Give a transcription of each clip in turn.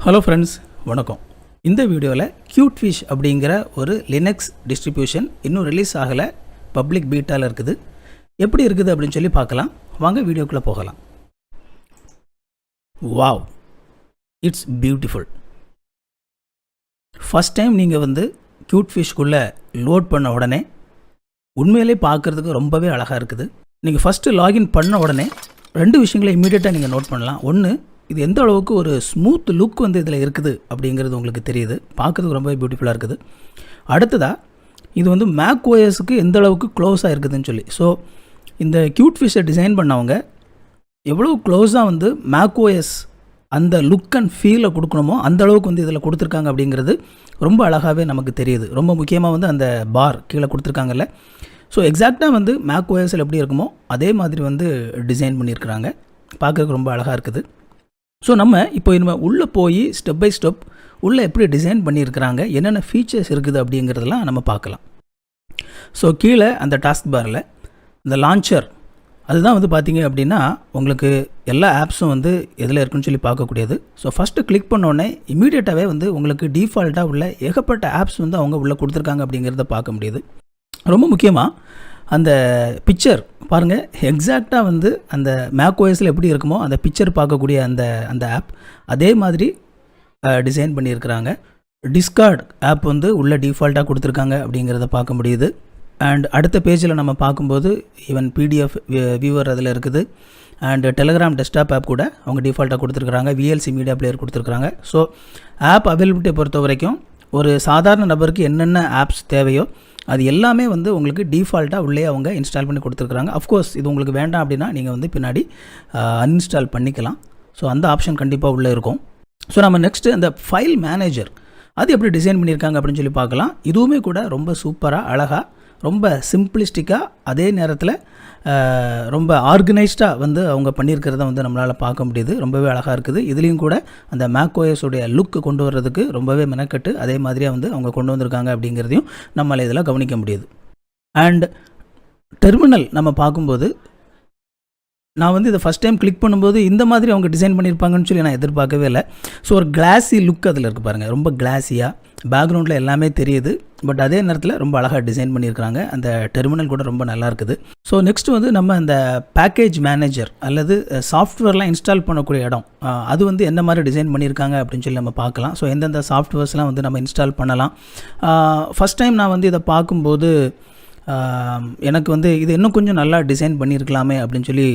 Hello friends, வணக்கம். இந்த வீடியோவில் Cutefish அப்படிங்கிற ஒரு லினக்ஸ் டிஸ்ட்ரிபியூஷன் இன்னும் ரிலீஸ் ஆகலை, பப்ளிக் பீட்டாவில் இருக்குது. எப்படி இருக்குது அப்படின்னு சொல்லி பார்க்கலாம். வாங்க வீடியோக்குள்ளே போகலாம். Wow, it's beautiful. First time நீங்கள் Cutefishக்குள்ளே லோட் பண்ண உடனே உண்மையிலே பார்க்குறதுக்கு ரொம்பவே அழகாக இருக்குது. நீங்கள் ஃபஸ்ட்டு லாகின் பண்ண உடனே ரெண்டு விஷயங்களை இம்மீடியட்டாக நீங்கள் நோட் பண்ணலாம். ஒன்று, இது எந்த அளவுக்கு ஒரு ஸ்மூத் லுக் இதில் இருக்குது அப்படிங்கிறது உங்களுக்கு தெரியுது. பார்க்குறதுக்கு ரொம்பவே பியூட்டிஃபுல்லாக இருக்குது. அடுத்ததாக இது மேக் ஓஎஸ்க்கு எந்த அளவுக்கு க்ளோஸாக இருக்குதுன்னு சொல்லி. ஸோ இந்த Cutefishை டிசைன் பண்ணவங்க எவ்வளோ க்ளோஸாக மேக் ஓஎஸ் அந்த லுக் அண்ட் ஃபீலை கொடுக்கணுமோ அந்த அளவுக்கு இதில் கொடுத்துருக்காங்க அப்படிங்கிறது ரொம்ப அழகாகவே நமக்கு தெரியுது. ரொம்ப முக்கியமாக அந்த பார் கீழே கொடுத்துருக்காங்கல்ல. ஸோ எக்ஸாக்டாக மேக் ஓஎஸில் எப்படி இருக்குமோ அதே மாதிரி டிசைன் பண்ணியிருக்கிறாங்க. பார்க்குறதுக்கு ரொம்ப அழகாக இருக்குது. ஸோ நம்ம உள்ளே போய் ஸ்டெப் பை ஸ்டெப் உள்ளே எப்படி டிசைன் பண்ணியிருக்கிறாங்க, என்னென்ன ஃபீச்சர்ஸ் இருக்குது அப்படிங்கிறதெல்லாம் நம்ம பார்க்கலாம். ஸோ கீழே அந்த டாஸ்க் பாரில் இந்த லான்ச்சர் அதுதான் பார்த்தீங்க அப்படின்னா உங்களுக்கு எல்லா ஆப்ஸும் எதில் இருக்குன்னு சொல்லி பார்க்கக்கூடியது. ஸோ ஃபஸ்ட்டு கிளிக் பண்ணோடனே இமீடியட்டாகவே உங்களுக்கு டிஃபால்ட்டாக உள்ள ஏகப்பட்ட ஆப்ஸ் அவங்க உள்ளே கொடுத்துருக்காங்க அப்படிங்கிறத பார்க்க முடியுது. ரொம்ப முக்கியமாக அந்த பிக்சர் பாருங்கள், எக்ஸாக்டாக அந்த மேக் ஓஎஸில் எப்படி இருக்குமோ அந்த பிக்சர் பார்க்கக்கூடிய அந்த ஆப் அதே மாதிரி டிசைன் பண்ணியிருக்கிறாங்க. டிஸ்கார்ட் ஆப் உள்ள டிஃபால்ட்டாக கொடுத்துருக்காங்க அப்படிங்கிறத பார்க்க முடியுது. அண்ட் அடுத்த பேஜில் நம்ம பார்க்கும்போது ஈவன் பிடிஎஃப் வியூவர் அதில் இருக்குது. அண்ட் டெலிகிராம் டெஸ்க்டாப் ஆப் கூட அவங்க டிஃபால்ட்டாக கொடுத்துருக்குறாங்க. விஎல்சி மீடியா பிளேயர் கொடுத்துருக்குறாங்க. ஸோ ஆப் அவைலபிலிட்டியை பொறுத்த வரைக்கும் ஒரு சாதாரண நபருக்கு என்னென்ன ஆப்ஸ் தேவையோ அது எல்லாமே உங்களுக்கு டிஃபால்ட்டாக உள்ளே அவங்க இன்ஸ்டால் பண்ணி கொடுத்துருக்குறாங்க. அஃப்கோர்ஸ் இது உங்களுக்கு வேண்டாம் அப்படின்னா நீங்கள் பின்னாடி அன்இன்ஸ்டால் பண்ணிக்கலாம். ஸோ அந்த ஆப்ஷன் கண்டிப்பாக உள்ளே இருக்கும். ஸோ நம்ம நெக்ஸ்ட்டு அந்த ஃபைல் மேனேஜர் அது எப்படி டிசைன் பண்ணியிருக்காங்க அப்படின்னு சொல்லி பார்க்கலாம். இதுவுமே கூட ரொம்ப சூப்பராக அழகாக ரொம்ப சிம்பிளிஸ்டிக்காக அதே நேரத்தில் ரொம்ப ஆர்கனைஸ்டாக அவங்க பண்ணியிருக்கிறத நம்மளால் பார்க்க முடியுது. ரொம்பவே அழகாக இருக்குது. இதுலேயும் கூட அந்த மேக் ஓஎஸோடைய லுக்கு கொண்டு வர்றதுக்கு ரொம்பவே மெனக்கட்டு அதே மாதிரியாக அவங்க கொண்டு வந்திருக்காங்க அப்படிங்கிறதையும் நம்மளால் இதில் கவனிக்க முடியுது. அண்ட் டெர்மினல் நம்ம பார்க்கும்போது நான் இதை ஃபஸ்ட் டைம் கிளிக் பண்ணும்போது இந்த மாதிரி அவங்க டிசைன் பண்ணியிருப்பாங்கன்னு சொல்லி நான் எதிர்பார்க்கவே இல்லை. ஸோ ஒரு கிளாஸி லுக் அதில் இருக்குது பாருங்கள். ரொம்ப கிளாஸியாக பேக்ரவுண்டில் எல்லாமே தெரியுது. பட் அதே நேரத்தில் ரொம்ப அழகாக டிசைன் பண்ணியிருக்கிறாங்க. அந்த டெர்மினல் கூட ரொம்ப நல்லா இருக்குது. ஸோ நெக்ஸ்ட்டு நம்ம இந்த பேக்கேஜ் மேனேஜர் அல்லது சாஃப்ட்வேர்லாம் இன்ஸ்டால் பண்ணக்கூடிய இடம் அது என்ன மாதிரி டிசைன் பண்ணியிருக்காங்க அப்படின்னு சொல்லி நம்ம பார்க்கலாம். ஸோ எந்தெந்த சாஃப்ட்வேர்ஸ்லாம் நம்ம இன்ஸ்டால் பண்ணலாம். ஃபஸ்ட் டைம் நான் இதை பார்க்கும்போது எனக்கு இது இன்னும் கொஞ்சம் நல்லா டிசைன் பண்ணியிருக்கலாமே அப்படின்னு சொல்லி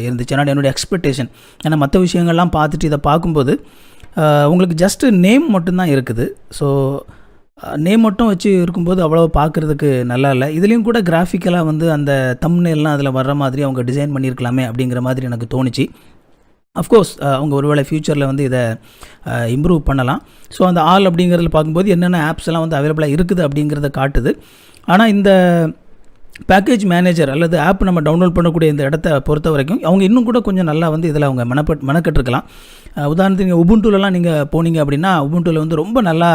இருந்துச்சு. என்னோடய எக்ஸ்பெக்டேஷன். ஏன்னா மற்ற விஷயங்கள்லாம் பார்த்துட்டு இதை பார்க்கும்போது உங்களுக்கு ஜஸ்ட்டு நேம் மட்டும்தான் இருக்குது. ஸோ நேம் மட்டும் வச்சு இருக்கும்போது அவ்வளோ பார்க்குறதுக்கு நல்லா இல்லை. இதுலேயும் கூட கிராஃபிக்கலாக அந்த தம்ப்நெயில்லாம் அதில் வர்ற மாதிரி அவங்க டிசைன் பண்ணியிருக்கலாமே அப்படிங்கிற மாதிரி எனக்கு தோணுச்சு. அஃப்கோர்ஸ் அவங்க ஒருவேளை ஃப்யூச்சரில் இதை இம்ப்ரூவ் பண்ணலாம். ஸோ அந்த ஆல் அப்படிங்கிறதுல பார்க்கும்போது என்னென்ன ஆப்ஸ் எல்லாம் அவைலபிளாக இருக்குது அப்படிங்கிறத காட்டுது. ஆனால் இந்த பேக்கேஜ் மேனேஜர் அல்லது ஆப் நம்ம டவுன்லோட் பண்ணக்கூடிய இந்த இடத்த பொறுத்த வரைக்கும் அவங்க இன்னும் கூட கொஞ்சம் நல்லா இதில் அவங்க மெனக்கட்டுருக்கலாம். உதாரணத்துக்கு உபுண்டுலலாம் நீங்கள் போனீங்க அப்படின்னா உபுண்டுவில் ரொம்ப நல்லா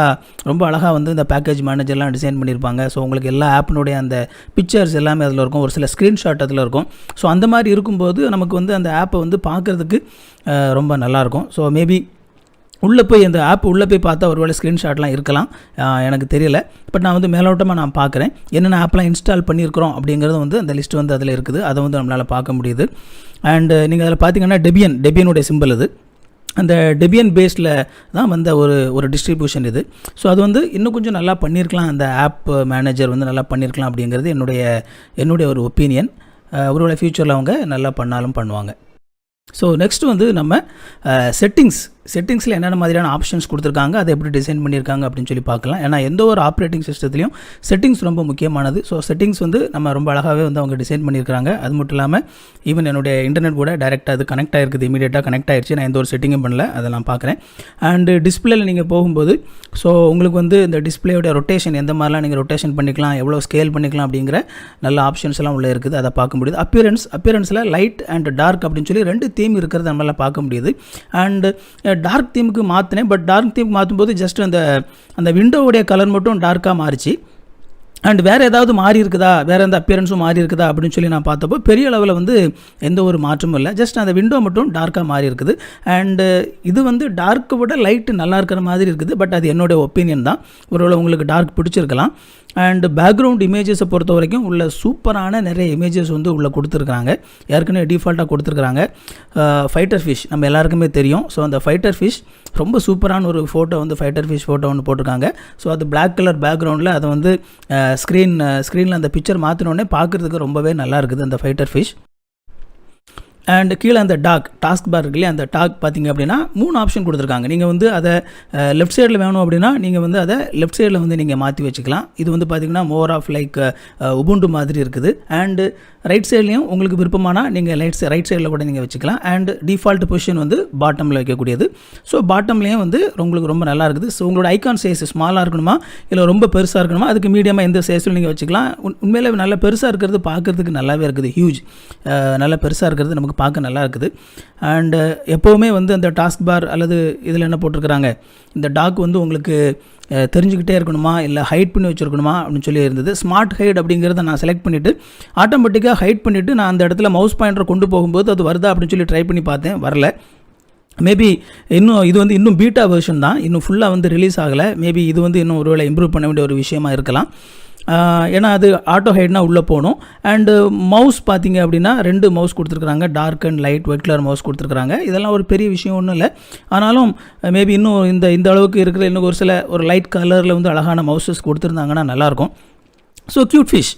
ரொம்ப அழகாக இந்த பேக்கேஜ் மேனேஜர்லாம் டிசைன் பண்ணியிருப்பாங்க. ஸோ உங்களுக்கு எல்லா ஆப்பினுடைய அந்த பிக்சர்ஸ் எல்லாமே அதில் இருக்கும். ஒரு சில ஸ்க்ரீன்ஷாட் அதில் இருக்கும். ஸோ அந்த மாதிரி இருக்கும்போது நமக்கு அந்த ஆப்பை பார்க்குறதுக்கு ரொம்ப நல்லாயிருக்கும். ஸோ மேபி உள்ளே போய் அந்த ஆப் உள்ளே போய் பார்த்தா ஒருவேளை ஸ்க்ரீன்ஷாட்லாம் இருக்கலாம், எனக்கு தெரியல. பட் நான் மேலோட்டமாக நான் பார்க்குறேன் என்னென்ன ஆப்லாம் இன்ஸ்டால் பண்ணியிருக்கிறோம் அப்படிங்கிறது அந்த லிஸ்ட் அதில் இருக்குது. அதை நம்மளால் பார்க்க முடியுது. அண்டு நீங்கள் அதில் பார்த்தீங்கன்னா டெபியனுடைய சிம்பிள் இது. அந்த டெபியன் பேஸில் தான் ஒரு டிஸ்ட்ரிபியூஷன் இது. ஸோ அது இன்னும் கொஞ்சம் நல்லா பண்ணியிருக்கலாம். அந்த ஆப் மேனேஜர் நல்லா பண்ணியிருக்கலாம் அப்படிங்கிறது என்னுடைய ஒரு ஒப்பீனியன். ஒருவேளை ஃப்யூச்சரில் அவங்க நல்லா பண்ணாலும் பண்ணுவாங்க. ஸோ நெக்ஸ்ட்டு நம்ம செட்டிங்ஸில் என்னென்ன மாதிரியான ஆப்ஷன்ஸ் கொடுத்துருக்காங்க, அதை எப்படி டிசைன் பண்ணியிருக்காங்க அப்படின்னு சொல்லி பார்க்கலாம். ஏன்னா எந்த ஒரு ஆப்ரேட்டிங் சிஸ்டத்துலையும் செட்டிங்ஸ் ரொம்ப முக்கியமானது. ஸோ செட்டிங்ஸ் நம்ம ரொம்ப அழகாகவே அவங்க டிசைன் பண்ணியிருக்காங்க. அது மட்டும் இல்லாமல் ஈவன் என்னுடைய இன்டர்நெட் கூட டைரெக்டாக அது கனெக்ட் ஆகிருக்குது. இமீடியட்டாக கனெக்ட் ஆகிடுச்சு. நான் எந்த ஒரு செட்டிங்கும் பண்ணல, அதை நான் பார்க்குறேன். அண்டு டிஸ்பிளேயில் நீங்கள் போகும்போது ஸோ உங்களுக்கு இந்த டிஸ்பிளேயோட ரொட்டேஷன் எந்த மாதிரிலாம் நீங்கள் ரொட்டேஷன் பண்ணிக்கலாம், எவ்வளோ ஸ்கேல் பண்ணிக்கலாம் அப்படிங்கிற நல்ல ஆப்ஷன்ஸ் எல்லாம் உள்ளே இருக்குது. அதை பார்க்க முடியுது. அப்பியரன்ஸில் லைட் அண்ட் டார்க் அப்படின்னு சொல்லி ரெண்டு தீம் இருக்கிறது நம்மளால் பார்க்க முடியுது. அண்டு டார்க் தீமுக்கு மாற்றினேன். பட் டார்க் தீமுக்கு மாற்றும்போது ஜஸ்ட் அந்த விண்டோவுடைய கலர் மட்டும் டார்க்காக மாறிச்சு. அண்ட் வேறு ஏதாவது மாறி இருக்குதா, வேறு எந்த அப்பியரன்ஸும் மாறி இருக்குதா அப்படின்னு சொல்லி நான் பார்த்தப்போ பெரிய அளவில் வந்து எந்த ஒரு மாற்றமும் இல்லை. ஜஸ்ட் அந்த விண்டோ மட்டும் டார்க்காக மாறி இருக்குது. அண்டு இது வந்து டார்க்கை விட லைட்டு நல்லா இருக்கிற மாதிரி இருக்குது. பட் அது என்னோடய ஒப்பீனியன் தான். ஒருவேளை உங்களுக்கு டார்க் பிடிச்சிருக்கலாம். அண்ட் பேக்ரவுண்ட் இமேஜஸை பொறுத்த வரைக்கும் உள்ள சூப்பரான நிறைய இமேஜஸ் வந்து உள்ளே கொடுத்துருக்குறாங்க. ஏற்கனவே டிஃபால்ட்டாக கொடுத்துருக்குறாங்க. ஃபைட்டர் ஃபிஷ் நம்ம எல்லாருக்குமே தெரியும். ஸோ அந்த ஃபைட்டர் ஃபிஷ் ரொம்ப சூப்பரான ஒரு ஃபோட்டோ வந்து ஃபைட்டர் ஃபிஷ் ஃபோட்டோ ஒன்று போட்டிருக்காங்க. ஸோ அது பிளாக் கலர் பேக்ரவுண்டில் அதை வந்து ஸ்க்ரீனில் அந்த பிக்சர் மாற்றினோடனே பார்க்குறதுக்கு ரொம்பவே நல்லா இருக்குது அந்த ஃபைட்டர் ஃபிஷ். அண்ட் கீழே அந்த டாஸ்க் பார் இருக்கு இல்லையா, அந்த டாக் பார்த்திங்க அப்படின்னா 3 ஆப்ஷன் கொடுத்துருக்காங்க. நீங்கள் வந்து அதை லெஃப்ட் சைடில் வேணும் அப்படின்னா நீங்கள் வந்து அதை லெஃப்ட் சைடில் வந்து நீங்கள் மாற்றி வச்சுக்கலாம். இது வந்து பார்த்திங்கன்னா மோர் ஆஃப் லைக் உபுண்டு மாதிரி இருக்குது. அண்டு ரைட் சைட்லேயும் உங்களுக்கு விருப்பமானால் நீங்கள் ரைட் சைடில் கூட நீங்கள் வச்சுக்கலாம். அண்ட் டிஃபால்ட் பொசிஷன் வந்து பாட்டமில் வைக்கக்கூடியது. ஸோ பாட்டம்லேயும் வந்து உங்களுக்கு ரொம்ப நல்லா இருக்குது. ஸோ உங்களோட ஐகான் சைஸ் ஸ்மாலாக இருக்கணுமா இல்லை ரொம்ப பெருசாக இருக்கணுமா, அதுக்கு மீடியமாக எந்த சைஸில் நீங்கள் வச்சுக்கலாம். உண்மையிலே நல்ல பெருசாக இருக்கிறது பார்க்குறதுக்கு நல்லாவே இருக்குது. ஹியூஜ் நல்ல பெருசாக இருக்கிறது நமக்கு பார்க்க நல்லா இருக்குது. அண்டு எப்போவுமே வந்து அந்த டாஸ்க் பார் அல்லது இதில் என்ன போட்டிருக்கிறாங்க, இந்த டாக் வந்து உங்களுக்கு தெரிஞ்சுக்கிட்டே இருக்கணுமா இல்லை ஹைட் பண்ணி வச்சுருக்கணுமா அப்படின்னு சொல்லி இருந்தது. ஸ்மார்ட் ஹைட் அப்படிங்கிறத நான் செலக்ட் பண்ணிவிட்டு ஆட்டோமேட்டிக்காக ஹைட் பண்ணிவிட்டு நான் அந்த இடத்துல மவுஸ் பாயிண்டரை கொண்டு போகும்போது அது வருதா அப்படின்னு சொல்லி ட்ரை பண்ணி பார்த்தேன், வரல. மேபி இது வந்து இன்னும் பீட்டா வெர்ஷன் தான், இன்னும் ஃபுல்லாக வந்து ரிலீஸ் ஆகலை. மேபி இது வந்து இன்னும் ஒருவேளை இம்ப்ரூவ் பண்ண வேண்டிய ஒரு விஷயமா இருக்கலாம். ஏன்னா அது ஆட்டோ ஹைட்னா உள்ளே போகணும். அண்டு மவுஸ் பார்த்திங்க அப்படின்னா 2 மவுஸ் கொடுத்துருக்குறாங்க. Dark and light white colour mouse கொடுத்துருக்குறாங்க. இதெல்லாம் ஒரு பெரிய விஷயம் ஒன்றும் இல்லை. ஆனாலும் மேபி இன்னும் இந்த அளவுக்கு இருக்கிற இன்னும் ஒரு லைட் கலரில் வந்து அழகான மவுசஸ் கொடுத்துருந்தாங்கன்னா நல்லாயிருக்கும். So Cutefish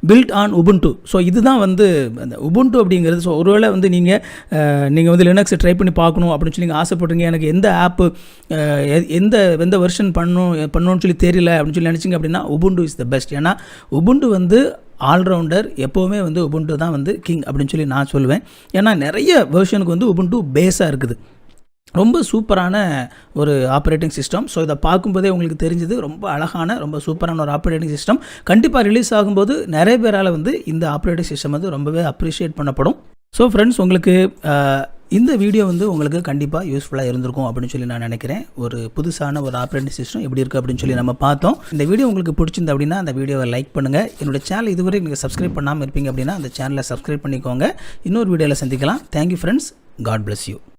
built on Ubuntu. So இதுதான் வந்து அந்த உபுண்டு அப்படிங்கிறது. ஸோ ஒருவேளை வந்து நீங்கள் வந்து லினக்ஸை ட்ரை பண்ணி பார்க்கணும் அப்படின்னு சொல்லி நீங்கள் ஆசைப்படுறீங்க, எனக்கு எந்த ஆப்பு எந்த வெர்ஷன் பண்ணணும்னு சொல்லி தெரியல அப்படின்னு சொல்லி நினச்சிங்க அப்படின்னா உபுண்டு இஸ் த பெஸ்ட். ஏன்னா உபுண்டு வந்து ஆல்ரவுண்டர், எப்போவுமே வந்து உபுண்டு தான் வந்து கிங் அப்படின்னு சொல்லி நான் சொல்லுவேன். ஏன்னா நிறைய வெர்ஷனுக்கு வந்து உபுண்டு பேஸாக இருக்குது. ரொம்ப சூப்பரான ஒரு ஆப்ரேட்டிங் சிஸ்டம். ஸோ இதை பார்க்கும்போதே உங்களுக்கு தெரிஞ்சது ரொம்ப அழகான ரொம்ப சூப்பரான ஒரு ஆப்ரேட்டிங் சிஸ்டம். கண்டிப்பாக ரிலீஸ் ஆகும்போது நிறைய பேரால் வந்து இந்த ஆப்ரேட்டிங் சிஸ்டம் வந்து ரொம்பவே அப்ரிஷியேட் பண்ணப்படும். ஸோ ஃப்ரெண்ட்ஸ், உங்களுக்கு இந்த வீடியோ வந்து உங்களுக்கு கண்டிப்பாக யூஸ்ஃபுல்லாக இருந்திருக்கும் அப்படின்னு சொல்லி நான் நினைக்கிறேன். ஒரு புதுசான ஒரு ஆப்ரேட்டிங் சிஸ்டம் எப்படி இருக்குது அப்படின்னு சொல்லி நம்ம பார்த்தோம். இந்த வீடியோ உங்களுக்கு பிடிச்சிருந்தா அப்படின்னா அந்த வீடியோவை லைக் பண்ணுங்கள். என்னோட சேனல் இதுவரை நீங்கள் சப்ஸ்கிரைப் பண்ணாமல் இருப்பீங்க அப்படின்னா அந்த சேனலை சப்ஸ்கிரைப் பண்ணிக்கோங்க. இன்னொரு வீடியோவில் சந்திக்கலாம். Thank you friends. God bless you.